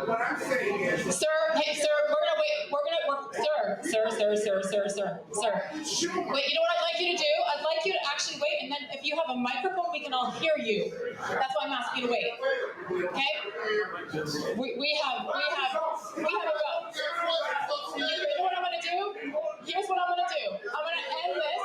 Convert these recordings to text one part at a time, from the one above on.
What I'm saying is, Sir, hey, sir, we're gonna wait. Sir. Wait, you know what I'd like you to do? I'd like you to actually wait, and then if you have a microphone, we can all hear you. That's why I'm asking you to wait. Okay? We have about. You know what I'm gonna do? Here's what I'm gonna do. I'm gonna end this.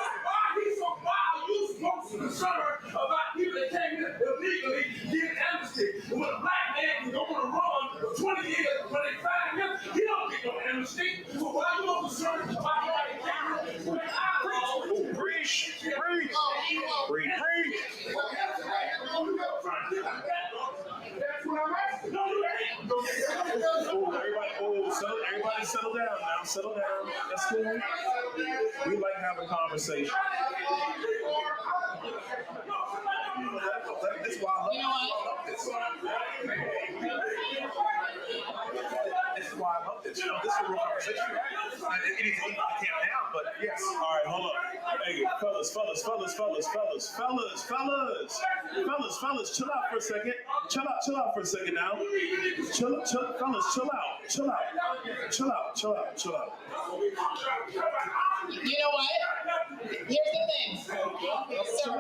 why are you supposed to concern about people that came in illegally getting amnesty? And when a black man can go on a run for 20 years, when they find him, he don't get no amnesty. So why are you more concerned about anybody came in? Preach. That's what I'm asking. No, you ain't. Everybody settle down now. Settle down. That's cool. We like having conversation. That's why I love You know what? this. This is why I love this. This is a real conversation. It needs to calm down, but yes. All right, hold up. Hey, fellas, chill out for a second. Chill out for a second now. Fellas, chill out. You know what? Here's the thing. Sir, I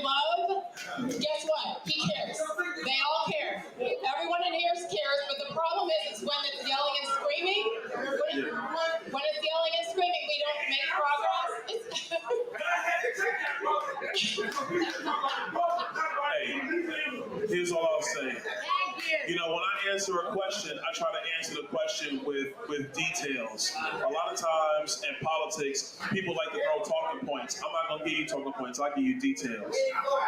love, guess what? He cares. They all care. Everyone in here cares, but the problem is when it's yelling and screaming, when it's yelling and screaming, we don't make progress. Hey, here's all I'll say. You know, when I answer a question, I try to answer the question with details. A lot of times in politics, people like to throw talking points. I'm not going to give you talking points. I'll give you details.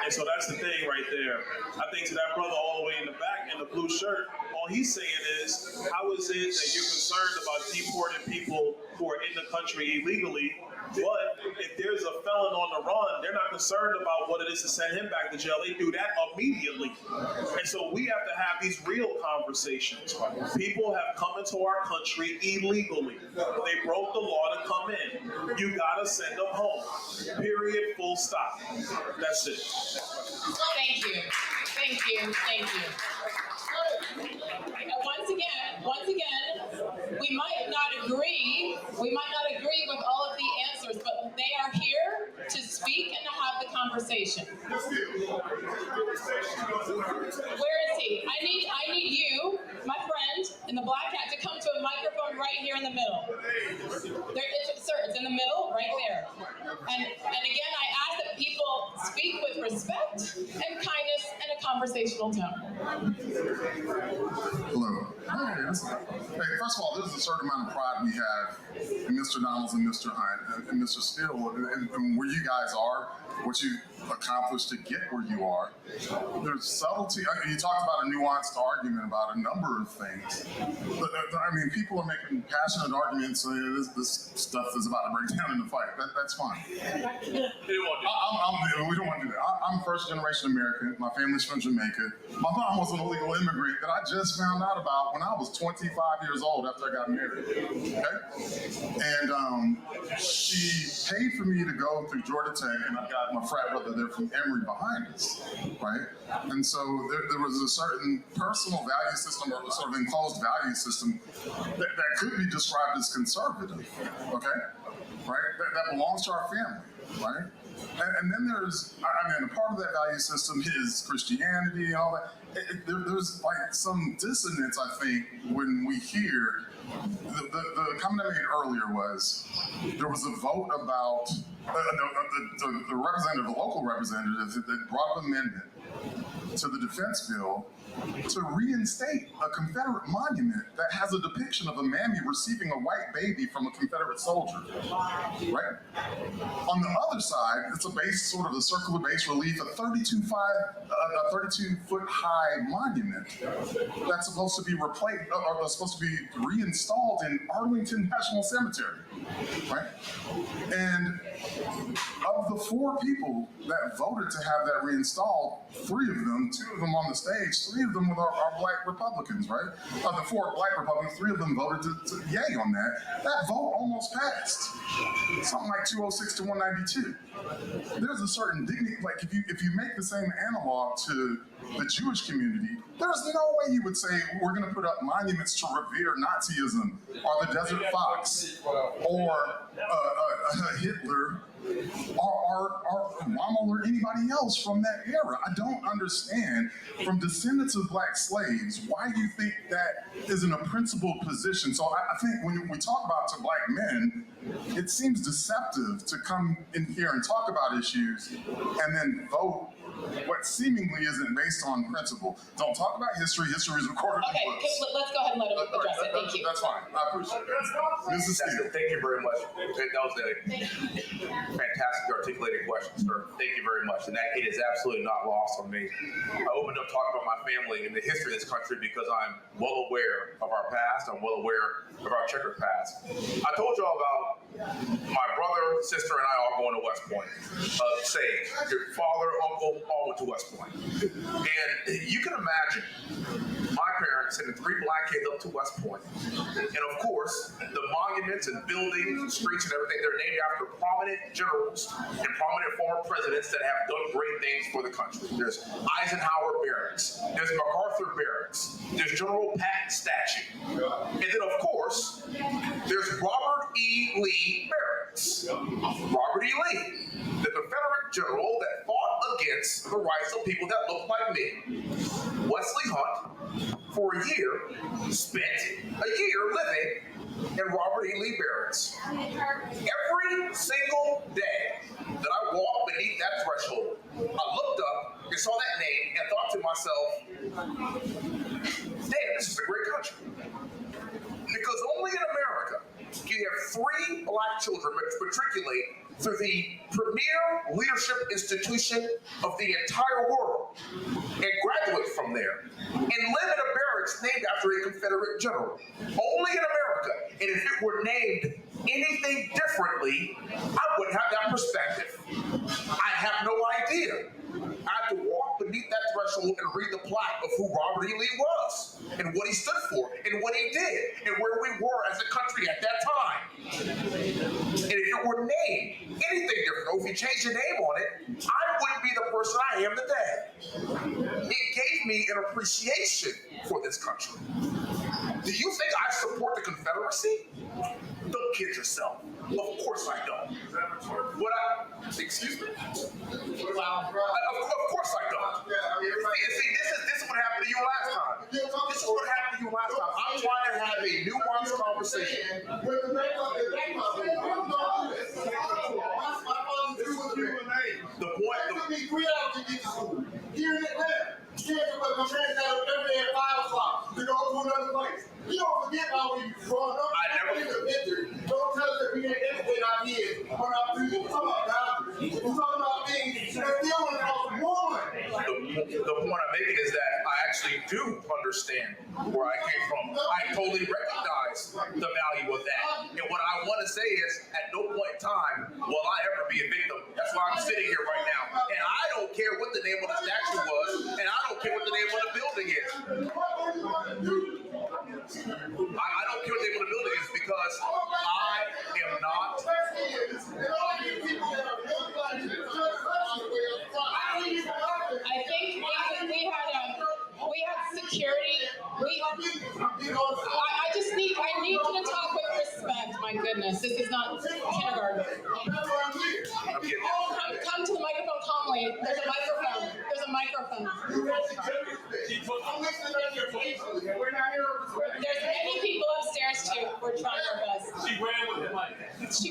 And so that's the thing right there. I think to that brother all the way in the back in the blue shirt, all he's saying is, how is it that you're concerned about deporting people who are in the country illegally, but if there's a felon on the run, they're not concerned about what it is to send him back to jail. They do that immediately. And so we have to have these real conversations. People have come into our country illegally. They broke the law to come in. You gotta send them home. Period, full stop. That's it. Thank you. Once again, we might not agree with all of the answers, but they are here to speak and to have the conversation. Where is he? I need you, my friend, in the black hat, to come to a microphone right here in the middle. Sir, it's in the middle, right there. And again, I ask that people speak with respect and kindness and a conversational tone. Hello. Hey, first of all, there's a certain amount of pride we have in Mr. Donalds and Mr. Hunt and Mr. Steele and where you guys are, what you accomplished to get where you are. There's subtlety. You talked about a nuanced argument about a number of things. But, I mean, people are making passionate arguments. This stuff is about to break down in the fight. That's fine. We don't want to do that. I'm first generation American. My family's from Jamaica. My mom was an illegal immigrant that I just found out about when I was 25 years old after I got married. Okay? And she paid for me to go through Georgia Tech, and I got my frat brother there from Emory behind us, right? And so there was a certain personal value system or sort of enclosed value system that could be described as conservative, okay? Right? That belongs to our family, right? And then there's, I mean, a part of that value system is Christianity and all that. There's like some dissonance, I think, when we hear, the comment I made earlier was, there was a vote about, the representative, the local representative that brought an amendment to the defense bill to reinstate a Confederate monument that has a depiction of a mammy receiving a white baby from a Confederate soldier, right? On the other side, it's a base, sort of a circular base relief, a 32-foot high monument that's supposed to be replaced, or supposed to be reinstalled in Arlington National Cemetery, right? And of the 4 people that voted to have that reinstalled, 3 of them, 2 of them on the stage, 3 of them were our black Republicans, right? Of the 4 black Republicans, 3 of them voted to yay on that. That vote almost passed. Something like 206 to 192. There's a certain dignity, like if you make the same analog to the Jewish community, there's no way he would say we're going to put up monuments to revere Nazism or the Desert Fox or Hitler or Rommel or anybody else from that era. I don't understand, from descendants of black slaves, why you think that isn't a principled position. So I think when we talk about to black men, it seems deceptive to come in here and talk about issues and then vote what seemingly isn't based on principle. Don't talk about history. History is recorded in Okay, books. let's go ahead and let him address it. Thank you. That's fine. I appreciate it. Mrs. Steele. Thank you very much. That was a fantastic articulated question, sir. Thank you very much. And that it is absolutely not lost on me. I opened up talking about my family and the history of this country because I'm well aware of our past. I'm well aware of our checkered past. I told y'all about my brother, sister, and I all going to West Point. Sage, your father, uncle, all went to West Point. And you can imagine my parents sending 3 black kids up to West Point. And of course, the monuments and buildings and streets and everything, they're named after prominent generals and prominent former presidents that have done great things for the country. There's Eisenhower Barracks. There's MacArthur Barracks. There's General Patton statue. And then, of course, there's Robert E. Lee Barracks. Robert E. Lee, the Confederate general that fought against the rights of people that look like me. Wesley Hunt, for a year, spent a year living in Robert E. Lee Barracks. Every single day that I walked beneath that threshold, I looked up and saw that name and thought to myself, damn, this is a great country. Because only in America do you have 3 black children matriculate through the premier leadership institution of the entire world and graduate from there and live in a barracks named after a Confederate general. Only in America. And if it were named anything differently, I wouldn't have that perspective. I have no idea. I had to walk beneath that threshold and read the plaque of who Robert E. Lee was and what he stood for and what he did and where we were as a country at that time. And if it were named anything different, or if you changed the name on it, I wouldn't be the person I am today. It gave me an appreciation for this country. Do you think I support the Confederacy? Don't kid yourself. Of course I don't. Excuse me? Wow. Of course I don't. See, this is what happened to you last time. This is what happened to you last time. I'm trying to have a nuanced conversation. The point. Here in Atlanta, kids are going to transit every day at 5 o'clock to go to another place. You don't forget how we growing up. I never. Don't tell us that we didn't educate our kids on our future. We're talking about doctors. We're talking about things that still want to cost more. The point I'm making is that I actually do understand where I came from. I totally recognize the value of that. And what I want to say is, at no point in time will I ever be a victim. That's why I'm sitting here right now. And I don't care what the name of the statue was, and I don't care what the name of the building is. I don't care what the name of the building is because I am not. I think we had security. I need you to talk with respect. My goodness, this is not kindergarten. Come to the microphone calmly. There's a microphone. There's many people upstairs too. We're trying our best. She ran with the mic. She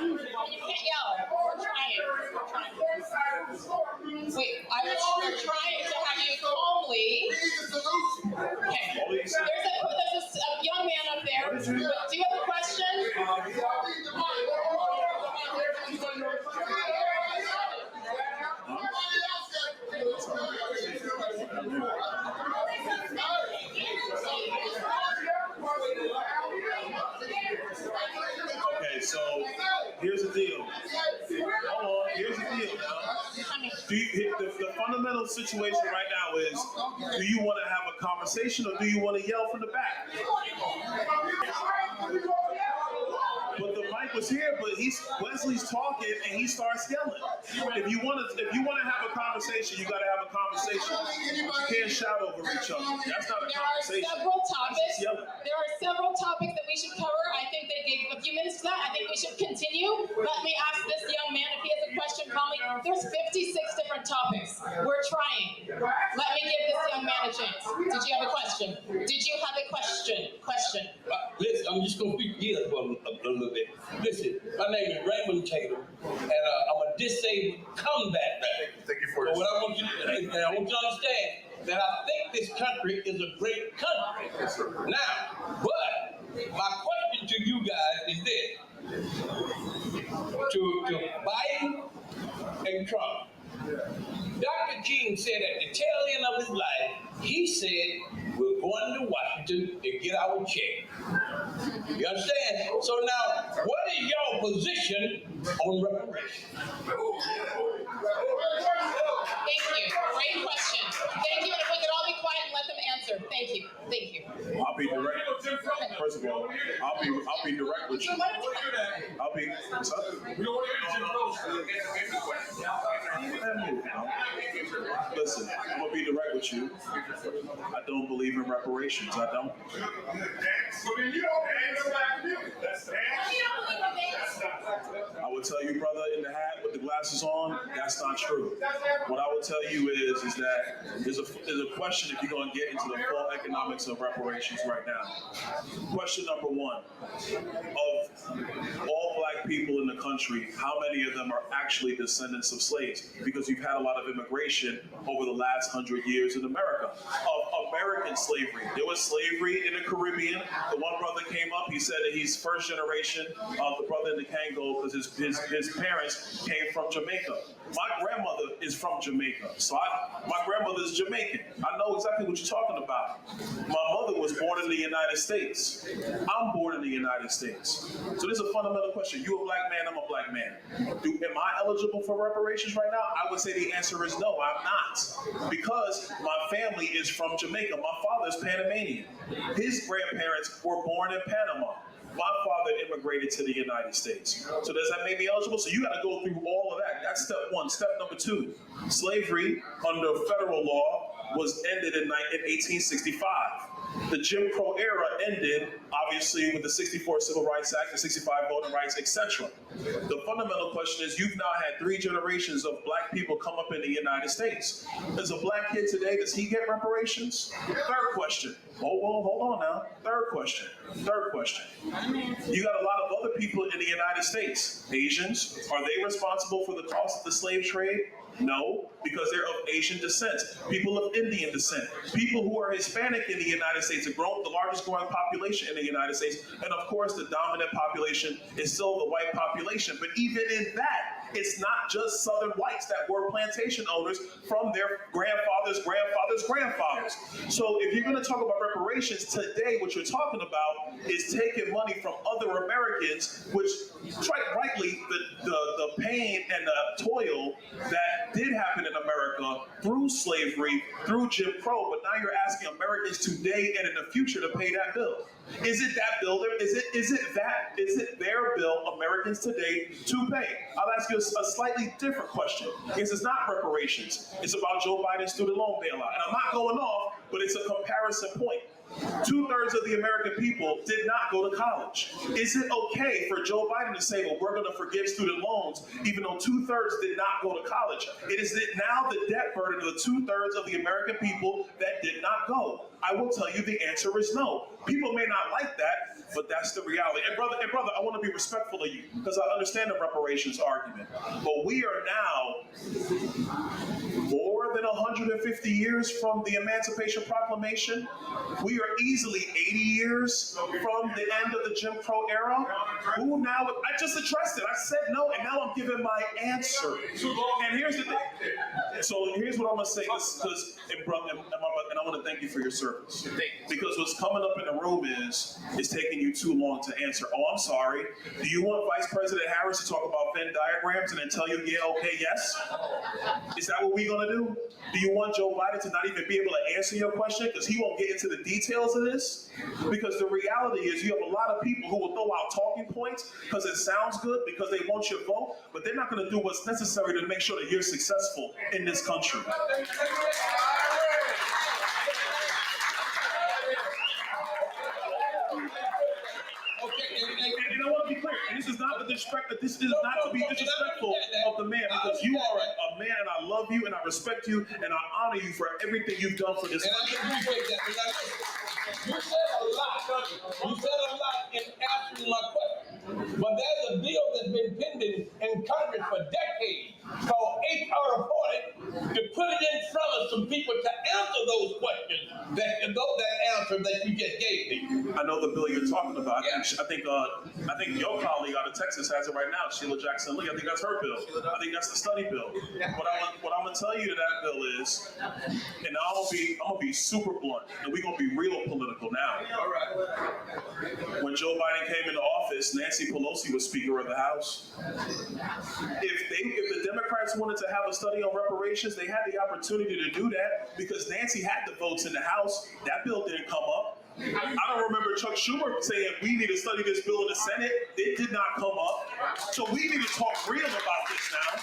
You can't yell. We're trying. Wait, we're trying to have you calmly. Okay. There's a young man up there. Do you have a question? Okay, so here's the deal. Hold on, here's the deal now. The fundamental situation right now is, do you want to have a conversation or do you want to yell from the back? But the mic was here, but Wesley's talking and he starts yelling. If you want to have a conversation, you got to have a conversation. You can't shout over each other. That's not a conversation. There are several topics that we should cover. I think they gave a few minutes to that. I think we should continue. Let me ask this young man if he has a question. Calmly. There's 56 different topics. We're trying. Let me give this young man a chance. Did you have a question? Did you have a question? Listen, I'm just going to speak here for a little bit. Listen, my name is Raymond Taylor, and I'm a disabled combat veteran. Thank you for So what I want you to understand that I think this country is a great country. Yes, sir. Now, but my question to you guys is this: to Biden and Trump. Dr. King said at the tail end of his life, he said, we're going to Washington to get our check. You understand? So now, what is your position on reparations? Thank you. Great question. Thank you. And if we could all be quiet and let them answer. Thank you. Thank you. I'll be direct. First of all, I'll be direct with you. I'll be. What's up? Listen, I'm gonna be direct with you. I don't believe in reparations. I don't. I will tell you, brother in the hat with the glasses on, that's not true. What I will tell you is that there's a question if you're going to get into the full economics of reparations right now. Question number one, of all black people in the country, how many of them are actually descendants of slaves? Because you've had a lot of immigration over the last 100 years in America. Of American slavery. There was slavery in the Caribbean. The one brother came up, he said that he's first generation of the brother in the Kango because his parents came from Jamaica. My grandmother is from Jamaica, so my grandmother's Jamaican. I know exactly what you're talking about. My mother was born in the United States. I'm born in the United States. So this is a fundamental question. You a black man, I'm a black man. Am I eligible for reparations right now? I would say the answer is no, I'm not. Because my family is from Jamaica. My father's Panamanian. His grandparents were born in Panama. My father immigrated to the United States. So does that make me eligible? So you got to go through all of that. That's step one. Step number two, slavery under federal law was ended in 1865. The Jim Crow era ended, obviously, with the 64 Civil Rights Act, the 65 Voting Rights, etc. The fundamental question is, you've now had 3 generations of black people come up in the United States. As a black kid today, does he get reparations? Third question. Hold on now. Third question. You got a lot of other people in the United States. Asians, are they responsible for the cost of the slave trade? No, because they're of Asian descent. People of Indian descent. People who are Hispanic in the United States, the largest growing population in the United States. And of course, the dominant population is still the white population. But even in that, it's not just Southern whites that were plantation owners from their grandfathers. So if you're going to talk about reparations today, what you're talking about is taking money from other Americans, which, quite rightly, the pain and the toil that did happen in America through slavery, through Jim Crow, but now you're asking Americans today and in the future to pay that bill. Is it that bill? Is it their bill, Americans today, to pay? I'll ask you a slightly different question. It's not reparations. It's about Joe Biden's student loan bailout. And I'm not going off, but it's a comparison point. 2/3 of the American people did not go to college. Is it okay for Joe Biden to say, well, we're going to forgive student loans, even though 2/3 did not go to college? It is now the debt burden of the 2/3 of the American people that did not go. I will tell you the answer is no. People may not like that, but that's the reality. And brother, I want to be respectful of you because I understand the reparations argument. But we are now more than 150 years from the Emancipation Proclamation. We are easily 80 years from the end of the Jim Crow era. Who now? I just addressed it. I said no, and now I'm giving my answer. And here's the thing. So here's what I'm gonna say, because and I want to thank you for your service. Because what's coming up in the room is it's taking you too long to answer. Oh, I'm sorry. Do you want Vice President Harris to talk about Venn diagrams and then tell you, yeah, okay, yes? Is that what we're gonna do? Do you want Joe Biden to not even be able to answer your question because he won't get into the details of this? Because the reality is you have a lot of people who will throw out talking points because it sounds good, because they want your vote, but they're not gonna do what's necessary to make sure that you're successful in this country. And I want to be clear, and this is not the disrespect, this is not to be disrespectful of the man, because you are a man, and I love you, and I respect you, and I honor you for everything you've done for this country. And I appreciate that, but now listen, you said a lot. You said a lot in answering my question. But there's a bill that's been pending in Congress for decades called H.R. 40 to put it in front of some people to answer those questions that answer that you just gave me. I know the bill you're talking about. I think your colleague out of Texas has it right now, Sheila Jackson Lee. I think that's her bill. I think that's the study bill. What I'm gonna tell you to that bill is, and I'm gonna be super blunt, and we're gonna be real political now. All right. When Joe Biden came into office, Nancy Pelosi was Speaker of the House. If the Democrats wanted to have a study on reparations, they had the opportunity to do that because Nancy had the votes in the House. That bill didn't come up. I don't remember Chuck Schumer saying we need to study this bill in the Senate. It did not come up. So we need to talk real about this now.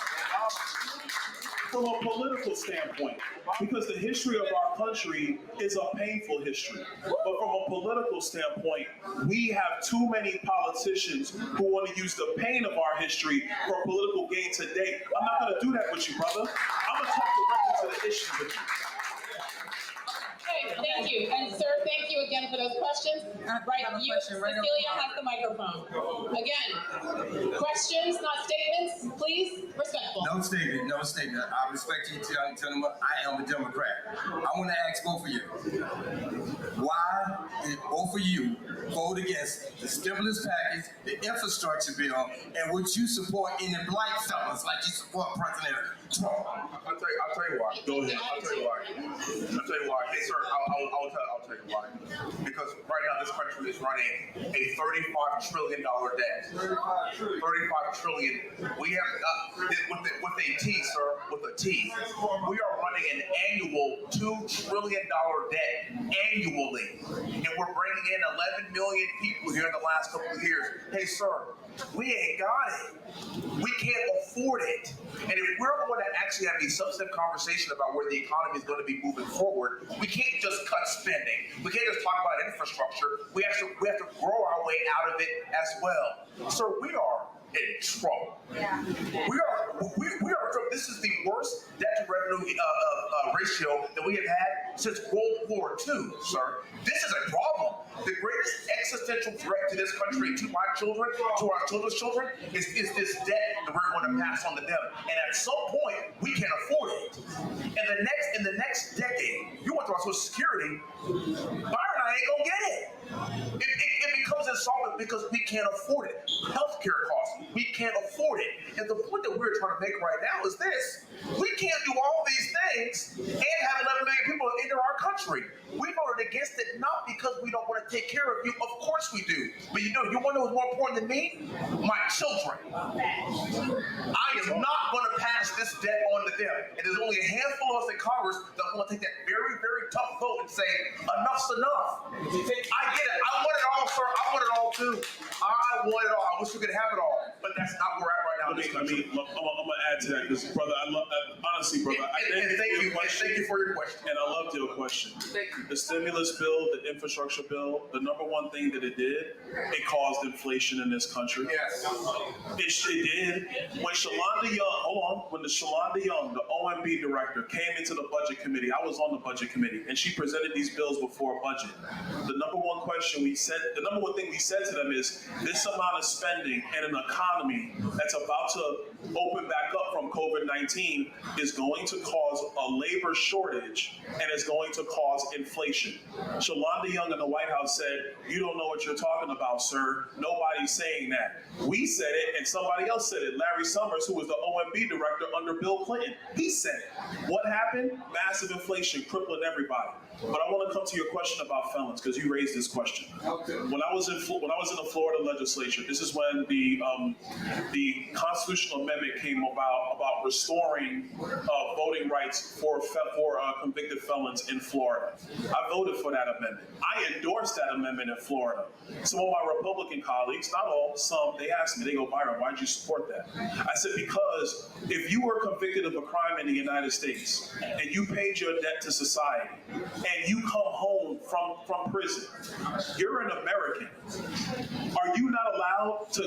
From a political standpoint, because the history of our country is a painful history. But from a political standpoint, we have too many politicians who want to use the pain of our history for political gain today. I'm not going to do that with you, brother. I'm going to talk directly to the issue with you. Okay, thank you. And sir, thank you again for those questions. Right, Cecilia has the microphone. Again, questions, not statements, please, respectful. No statement. I respect you, gentlemen. I am a Democrat. I want to ask both of you, why did both of you vote against the stimulus package, the infrastructure bill, and would you support any black fellas like you support President Trump? I'll tell you why. Go ahead. I'll tell you why. Hey, sir, I'll tell you why. Because right now this country is running a $35 trillion debt. 35 trillion. We have, with a T, sir, with a T. We are running an annual $2 trillion debt annually. And we're bringing in 11 million people here in the last couple of years. Hey, sir, we ain't got it. We can't afford it. And if we're going to actually have a substantive conversation about where the economy is going to be moving forward, we can't just cut spending. We can't just talk about infrastructure. We have to grow our way out of it as well. So we are in trouble. Yeah. We are. This is the worst debt to revenue ratio that we have had since World War II, sir. This is a problem. The greatest existential threat to this country, to my children, to our children's children, is this debt that we're going to pass on to them. And at some point, we can't afford it. In the next decade, you want to talk Social Security, Byron and I ain't gonna get it. It becomes insolvent because we can't afford it. Healthcare costs, we can't afford it. And the point that we're trying to make right now is this: we can't do all these things and have 11 million people enter our country. We voted against it not because we don't want to take care of you. Of course we do. But you want to know what's more important than me? My children. I am not going to pass this debt on to them. And there's only a handful of us in Congress that want to take that very, very tough vote and say, enough's enough. I get it. I want it all, sir. I want it all too. I want it all. I wish we could have it all. But that's not where we're at right now. I'm going to add to that because, brother, I love that. Honestly, brother, thank you for your question. And I loved your question. Thank you. The stimulus bill, the infrastructure bill, the number one thing that it did, it caused inflation in this country. Yes. It did. When Shalonda Young, the OMB director, came into the budget committee, I was on the budget committee, and she presented these bills before a budget. The number one thing we said to them is, this amount of spending in an economy that's about about to open back up from COVID-19 is going to cause a labor shortage and is going to cause inflation. Shalonda Young in the White House said, "You don't know what you're talking about, sir. Nobody's saying that." We said it, and somebody else said it. Larry Summers, who was the OMB director under Bill Clinton, he said it. What happened? Massive inflation, crippling everybody. But I want to come to your question about felons because you raised this question. When I was in the Florida legislature, this is when the constitutional amendment came about restoring voting rights for convicted felons in Florida. I voted for that amendment. I endorsed that amendment in Florida. Some of my Republican colleagues, not all, some, they asked me, they go, "Byron, why'd you support that?" I said, because if you were convicted of a crime in the United States and you paid your debt to society and you come home from prison, you're an American. Are you not allowed to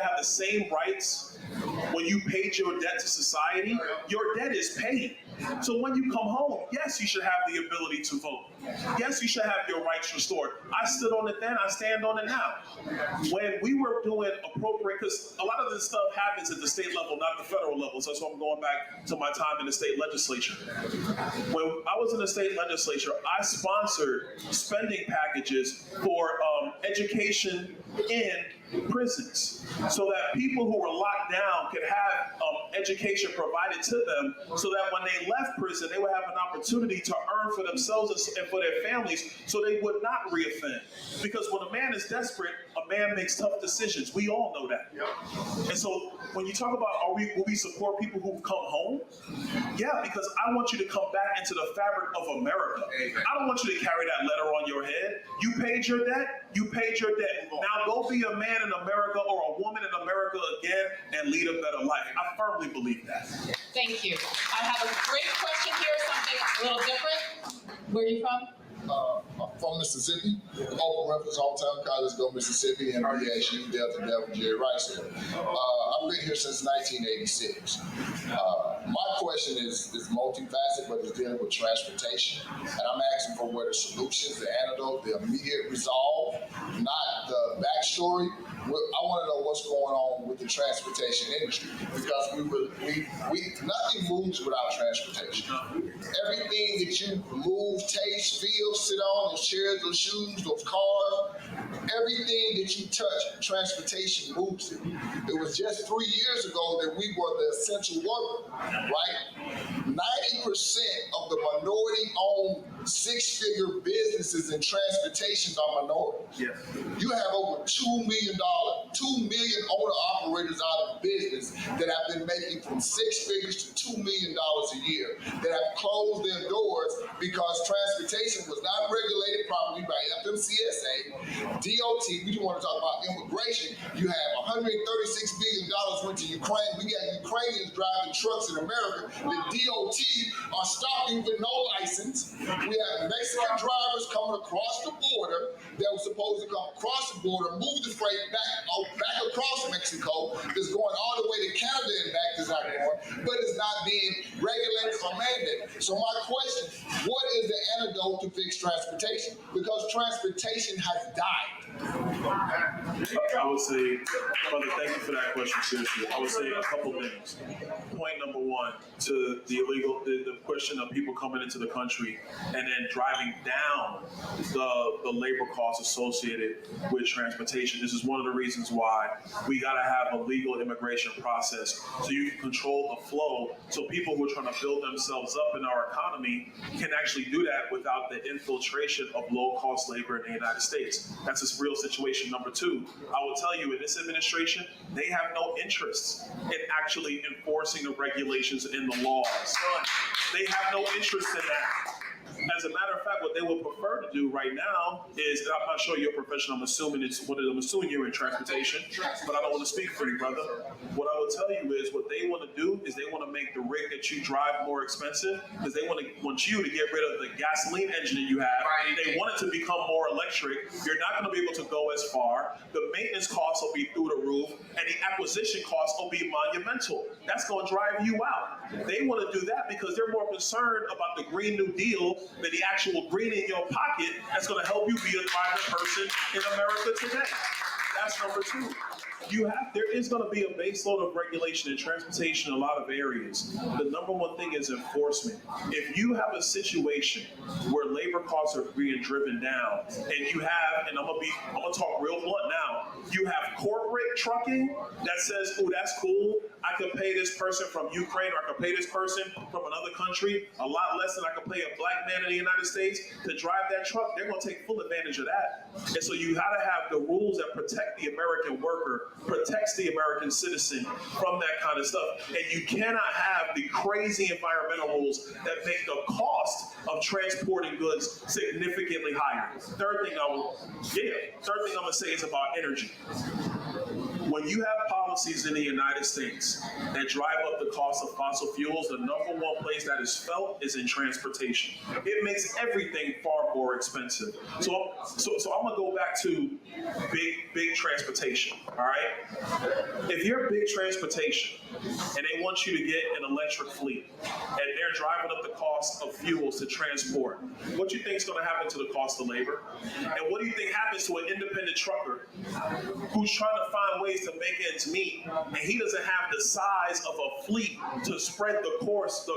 have the same rights when you paid your debt to society? Your debt is paid. So when you come home, yes, you should have the ability to vote. Yes, you should have your rights restored. I stood on it then, I stand on it now. When we were doing appropriate, because a lot of this stuff happens at the state level, not the federal level, so that's why I'm going back to my time in the state legislature. When I was in the state legislature, I sponsored spending packages for education in prisons so that people who were locked down could have education provided to them so that when they left prison, they would have an opportunity to earn for themselves and for their families so they would not reoffend. Because when a man is desperate, a man makes tough decisions. We all know that. Yep. And so when you talk about will we support people who come home? Yeah, because I want you to come back into the fabric of America. Amen. I don't want you to carry that letter on your head. You paid your debt, you paid your debt. Now go be a man in America or a woman in America again and lead a better life. I firmly believe that. Thank you. I have a great question here, something a little different. Where are you from? I'm from Mississippi. Open reference, hometown, college, go Mississippi, and RDSU, Delta Devil, Jerry Rice here. I've been here since 1986. My question is multifaceted, but it's dealing with transportation. And I'm asking for what are solutions, the antidote, the immediate resolve, not the backstory. I want to know what's going on with the transportation industry because nothing moves without transportation. Everything that you move, taste, feel, sit on, those chairs, those shoes, those cars, everything that you touch, transportation moves it. It was just 3 years ago that we were the essential worker, right? 90% of the minority-owned six-figure businesses in transportation are minorities. Yes. You have over $2 million owner-operators out of business that have been making from six figures to $2 million a year that have closed their doors because transportation was not regulated properly by FMCSA, DOT. We just want to talk about immigration. You have $136 billion went to Ukraine. We got Ukrainians driving trucks in America. The DOT are stopping with no license. We have Mexican drivers coming across the border that were supposed to come across the border, move the freight back across Mexico. It's going all the way to Canada and back. Is not going, but it's not being regulated or mandated. So my question: what is the antidote to fix transportation? Because transportation has died. I would say, brother, thank you for that question, seriously. I would say a couple things. Point number one, to the question of people coming into the country and then driving down the labor costs associated with transportation. This is one of the reasons why we got to have a legal immigration process so you can control the flow so people who are trying to build themselves up in our economy can actually do that without the infiltration of low-cost labor in the United States. That's a real situation. Number two, I will tell you, in this administration, they have no interest in actually enforcing the regulations and the laws. They have no interest in that. As a matter of fact, what they would prefer to do right now is, and I'm not sure your profession, I'm assuming you're in transportation, but I don't want to speak for you, brother. What I will tell you is what they want to do is they want to make the rig that you drive more expensive because they want you to get rid of the gasoline engine that you have. They want it to become more electric. You're not going to be able to go as far. The maintenance costs will be through the roof, and the acquisition costs will be monumental. That's going to drive you out. They want to do that because they're more concerned about the Green New Deal than the actual green in your pocket that's going to help you be a thriving person in America today. That's number two. There is going to be a base load of regulation in transportation in a lot of areas. The number one thing is enforcement. If you have a situation where labor costs are being driven down, and you have, and I'm gonna talk real blunt now, you have corporate trucking that says, oh, that's cool, I could pay this person from Ukraine, or I could pay this person from another country a lot less than I could pay a black man in the United States to drive that truck. They're going to take full advantage of that. And so you got to have the rules that protect the American worker, protects the American citizen from that kind of stuff. And you cannot have the crazy environmental rules that make the cost of transporting goods significantly higher. Third thing I'm going to say is about energy. When you have policies in the United States that drive up the cost of fossil fuels, the number one place that is felt is in transportation. It makes everything far more expensive. So I'm gonna go back to big transportation, all right? If you're big transportation and they want you to get an electric fleet and they're driving up the cost of fuels to transport, what do you think is gonna happen to the cost of labor? And what do you think happens to an independent trucker who's trying to find ways to make ends meet, and he doesn't have the size of a fleet to spread the cost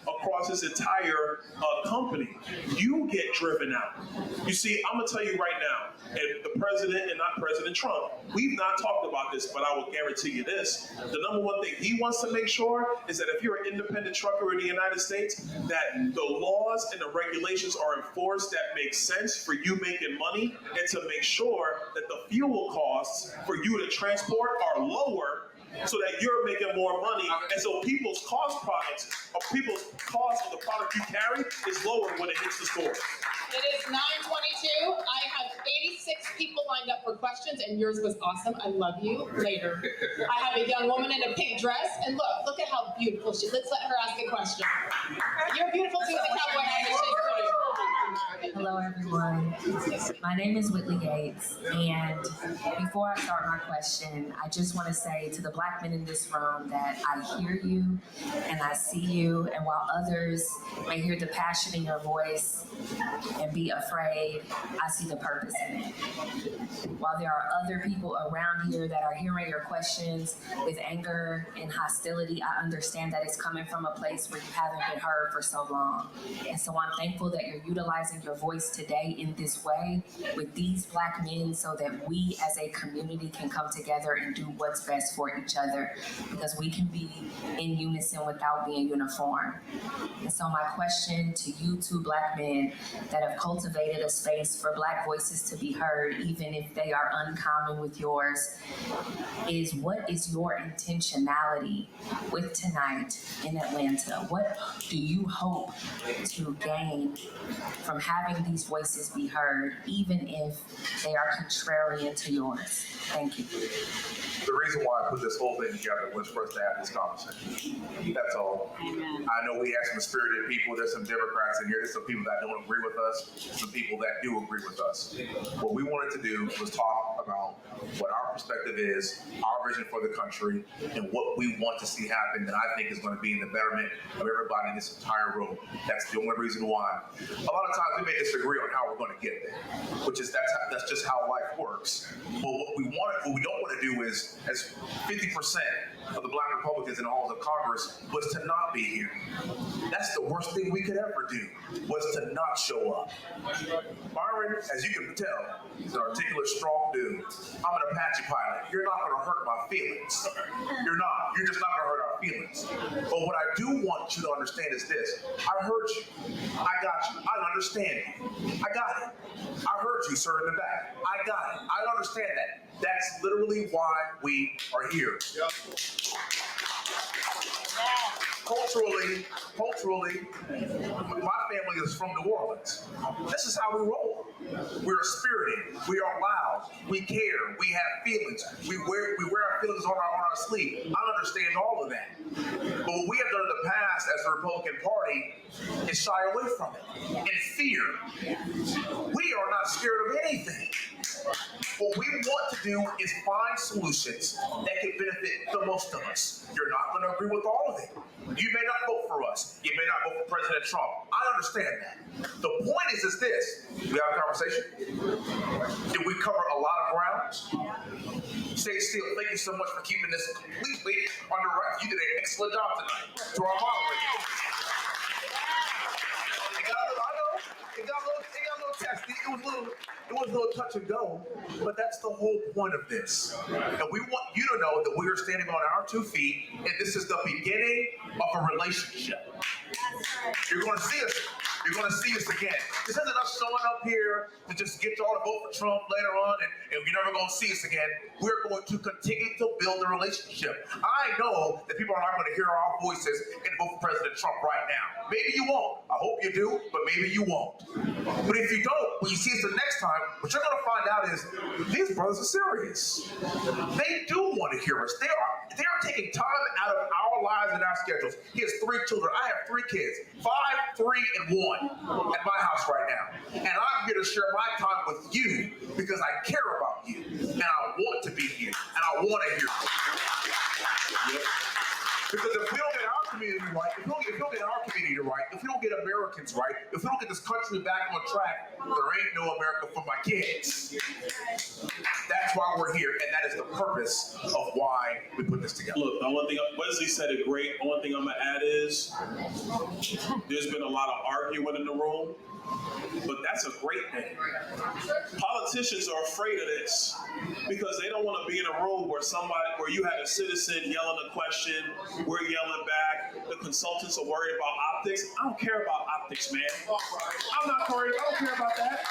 across his entire company? You get driven out. You see, I'm gonna tell you right now, and the president, and not President Trump, we've not talked about this, but I will guarantee you this: the number one thing he wants to make sure is that if you're an independent trucker in the United States, that the laws and the regulations are enforced that make sense for you making money, and to make sure that the fuel costs for you to transport are lower, so that you're making more money, and so people's cost of the product you carry is lower when it hits the store. It is 9:22. I have 86 people lined up for questions, and yours was awesome. I love you. Later. I have a young woman in a pink dress, and look at how beautiful she is. Let's let her ask a question. You're beautiful too, the cowboy hat. She's pretty. Hello, everyone. My name is Whitley Gates, and before I start my question, I just want to say to the Black men in this room that I hear you and I see you, and while others may hear the passion in your voice and be afraid, I see the purpose in it. While there are other people around here that are hearing your questions with anger and hostility, I understand that it's coming from a place where you haven't been heard for so long. And so I'm thankful that you're utilizing your voice today in this way with these Black men, so that we as a community can come together and do what's best for each other, because we can be in unison without being uniform. And so my question to you two Black men that have cultivated a space for Black voices to be heard, even if they are uncommon with yours, is what is your intentionality with tonight in Atlanta? What do you hope to gain from having these voices be heard, even if they are contrarian to yours? Thank you. The reason why I put this whole thing together was for us to have this conversation. That's all. Amen. I know we have some spirited people. There's some Democrats in here. There's some people that don't agree with us. Some people that do agree with us. What we wanted to do was talk about what our perspective is, our vision for the country, and what we want to see happen that I think is going to be in the betterment of everybody in this entire room. That's the only reason why. A lot of times we may disagree on how we're going to get there, which is that's just how life works. But what we don't want to do is, as 50% of the Black Republicans in the halls of Congress was to not be here. That's the worst thing we could ever do, was to not show up. Byron, as you can tell, is an articulate, strong dude. I'm an Apache pilot. You're not going to hurt my feelings. You're not. You're just not going to hurt our feelings. But what I do want you to understand is this. I heard you. I got you. I understand you. I got it. I heard you, sir, in the back. I got it. I understand that. That's literally why we are here. Yep. Culturally, my family is from New Orleans. This is how we roll. We're spirited. We are loud. We care. We have feelings. We wear our feelings on our sleeve. I understand all of that. But what we have done in the past as the Republican Party is shy away from it and fear. We are not scared of anything. What we want to do is find solutions that can benefit the most of us. You're not going to agree with all of it. You may not vote for us. You may not vote for President Trump. I understand that. The point is this. We have a conversation. Did we cover a lot of ground? Seal, thank you so much for keeping this completely under wraps. You did an excellent job tonight. To our moderators. It got a little testy. It was a little touch and go, but that's the whole point of this. And we want you to know that we are standing on our 2 feet, and this is the beginning of a relationship. You're going to see us. You're going to see us again. This isn't us showing up here to just get y'all to vote for Trump later on, and you're never going to see us again. We're going to continue to build a relationship. I know that people are not going to hear our voices and vote for President Trump right now. Maybe you won't. I hope you do, but maybe you won't. But if you don't, when you see us the next time, what you're going to find out is these brothers are serious. They do want to hear us. They are taking time out of our lives and our schedules. He has 3 children. I have 3 kids, 5, 3, and 1 at my house right now. And I'm here to share my time with you because I care about you and I want to be here and I want to hear you. Because if we don't get our community right, if we don't get our community right, if we don't get Americans right, if we don't get this country back on track, there ain't no America for my kids. That's why we're here, and that is the purpose of why we put this together. Look, the one thing, Wesley said it great. The one thing I'm gonna add is there's been a lot of arguing in the room, but that's a great thing. Politicians are afraid of this because they don't want to be in a room where you have a citizen yelling a question, we're yelling back, the consultants are worried about optics. I don't care about optics, man. I'm not worried. I don't care about that.